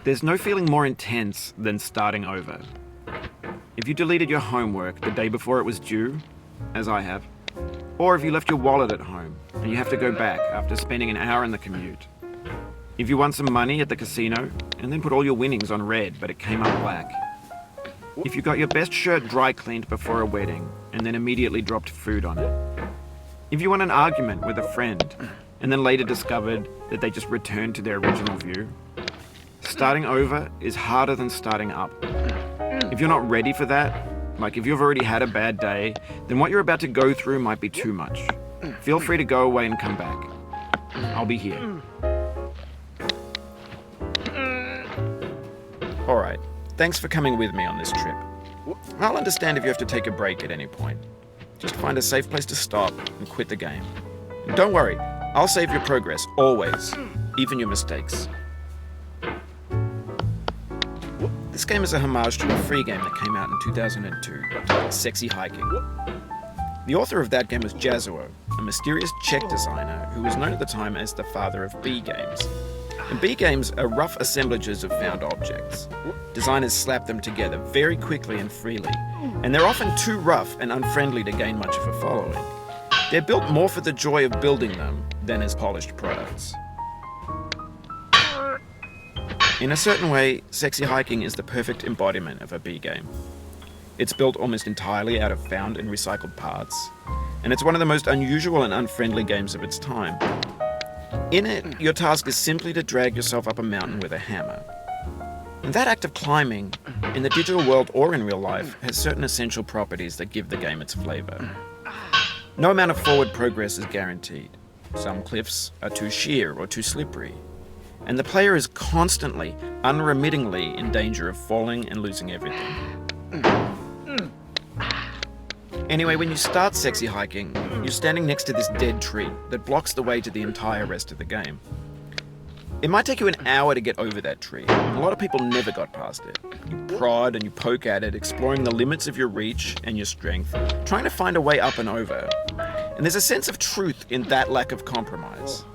There's no feeling more intense than starting over. If you deleted your homework the day before it was due, as I have, or if you left your wallet at home and you have to go back after spending an hour in the commute. If you won some money at the casino and then put all your winnings on red but it came up black. If you got your best shirt dry cleaned before a wedding and then immediately dropped food on it. If you won an argument with a friend and then later discovered that they just returned to their original view. Starting over is harder than starting up. If you're not ready for that, like if you've already had a bad day, then what you're about to go through might be too much. Feel free to go away and come back. I'll be here. Alright, thanks for coming with me on this trip. I'll understand if you have to take a break at any point. Just find a safe place to stop and quit the game. And don't worry, I'll save your progress, always, even your mistakes. This game is a homage to a free game that came out in 2002 called Sexy Hiking. The author of that game was Jazzuo, a mysterious Czech designer who was known at the time as the father of B games. And B games are rough assemblages of found objects. Designers slap them together very quickly and freely, and they're often too rough and unfriendly to gain much of a following. They're built more for the joy of building them than as polished products. In a certain way, Sexy Hiking is the perfect embodiment of a B game. It's built almost entirely out of found and recycled parts, and it's one of the most unusual and unfriendly games of its time. In it, your task is simply to drag yourself up a mountain with a hammer. And that act of climbing, in the digital world or in real life, has certain essential properties that give the game its flavor. No amount of forward progress is guaranteed. Some cliffs are too sheer or too slippery. And the player is constantly, unremittingly in danger of falling and losing everything. Anyway, when you start Sexy Hiking, you're standing next to this dead tree that blocks the way to the entire rest of the game. It might take you an hour to get over that tree. A lot of people never got past it. You prod and you poke at it, exploring the limits of your reach and your strength, trying to find a way up and over. And there's a sense of truth in that lack of compromise.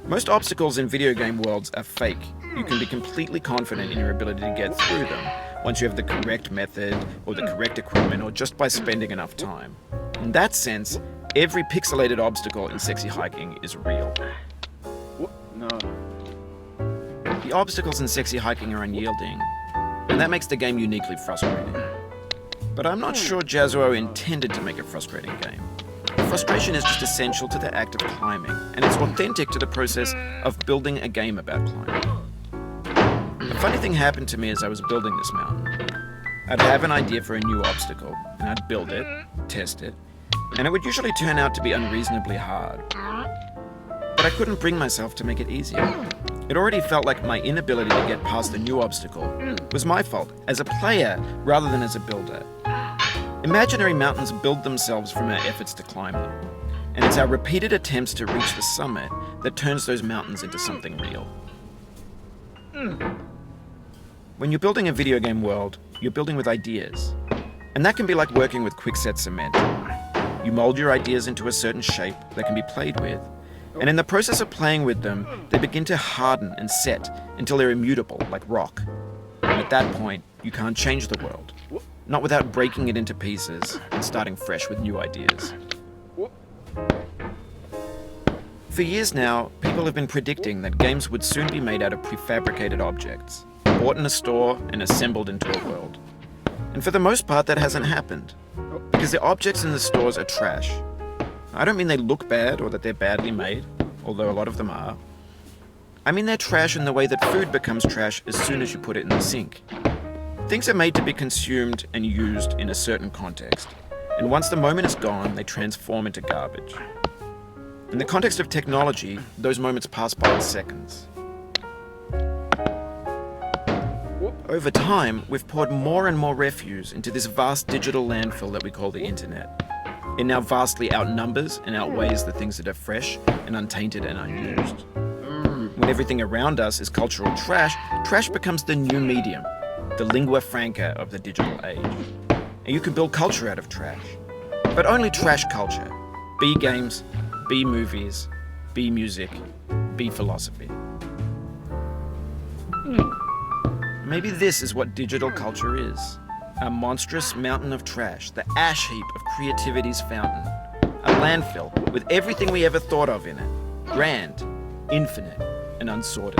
Most obstacles in video game worlds are fake. You can be completely confident in your ability to get through them once you have the correct method or the correct equipment or just by spending enough time. In that sense, every pixelated obstacle in Sexy Hiking is real. No. The obstacles in Sexy Hiking are unyielding, and that makes the game uniquely frustrating. But I'm not sure Jazzuo intended to make a frustrating game. Frustration is just essential to the act of climbing, and it's authentic to the process of building a game about climbing. A funny thing happened to me as I was building this mountain. I'd have an idea for a new obstacle, and I'd build it, test it, and it would usually turn out to be unreasonably hard. But I couldn't bring myself to make it easier. It already felt like my inability to get past the new obstacle was my fault, as a player rather than as a builder. Imaginary mountains build themselves from our efforts to climb them, and it's our repeated attempts to reach the summit that turns those mountains into something real. When you're building a video game world, you're building with ideas, and that can be like working with quickset cement. You mold your ideas into a certain shape that can be played with, and in the process of playing with them, they begin to harden and set until they're immutable, like rock. And at that point, you can't change the world. Not without breaking it into pieces and starting fresh with new ideas. For years now, people have been predicting that games would soon be made out of prefabricated objects, bought in a store and assembled into a world. And for the most part, that hasn't happened, because the objects in the stores are trash. I don't mean they look bad or that they're badly made, although a lot of them are. I mean they're trash in the way that food becomes trash as soon as you put it in the sink. Things are made to be consumed and used in a certain context, and once the moment is gone, they transform into garbage. In the context of technology, those moments pass by in seconds. Over time, we've poured more and more refuse into this vast digital landfill that we call the internet. It now vastly outnumbers and outweighs the things that are fresh and untainted and unused. When everything around us is cultural trash, trash becomes the new medium, the lingua franca of the digital age. And you can build culture out of trash. But only trash culture. B games, B movies, B music, B philosophy. Maybe this is what digital culture is. A monstrous mountain of trash, the ash heap of creativity's fountain. A landfill with everything we ever thought of in it. Grand, infinite, and unsorted.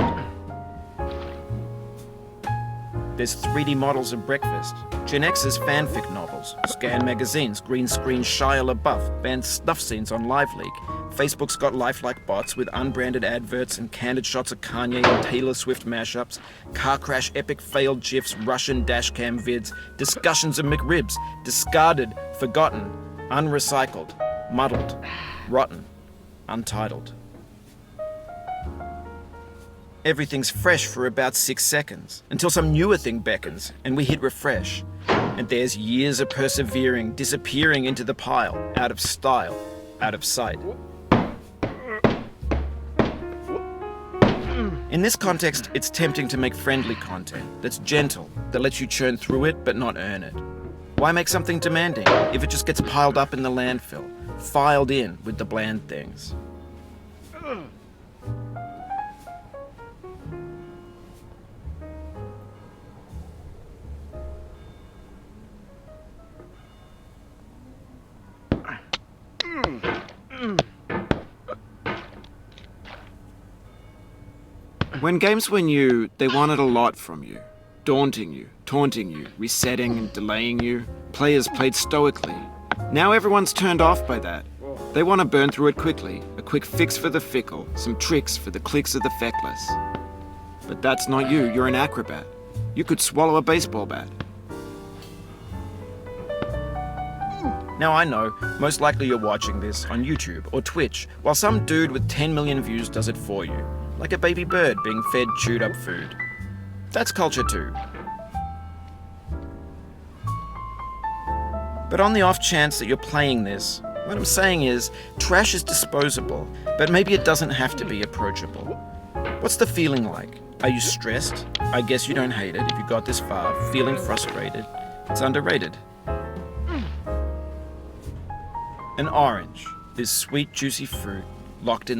There's 3D models of breakfast, Gen X's fanfic novels, scan magazines, green screen Shia LaBeouf, banned snuff scenes on LiveLeak. Facebook's got lifelike bots with unbranded adverts and candid shots of Kanye and Taylor Swift mashups, car crash epic failed GIFs, Russian dashcam vids, discussions of McRibs, discarded, forgotten, unrecycled, muddled, rotten, untitled. Everything's fresh for about 6 seconds, until some newer thing beckons, and we hit refresh. And there's years of persevering, disappearing into the pile, out of style, out of sight. In this context, it's tempting to make friendly content that's gentle, that lets you churn through it but not earn it. Why make something demanding if it just gets piled up in the landfill, filed in with the bland things? When games were new, they wanted a lot from you. Daunting you, taunting you, resetting and delaying you. Players played stoically. Now everyone's turned off by that. They want to burn through it quickly. A quick fix for the fickle, some tricks for the clicks of the feckless. But that's not you, you're an acrobat. You could swallow a baseball bat. Now I know, most likely you're watching this on YouTube or Twitch, while some dude with 10 million views does it for you. Like a baby bird being fed chewed up food. That's culture too. But on the off chance that you're playing this, what I'm saying is, trash is disposable, but maybe it doesn't have to be approachable. What's the feeling like? Are you stressed? I guess you don't hate it if you got this far, feeling frustrated. It's underrated. An orange is sweet, juicy fruit, locked in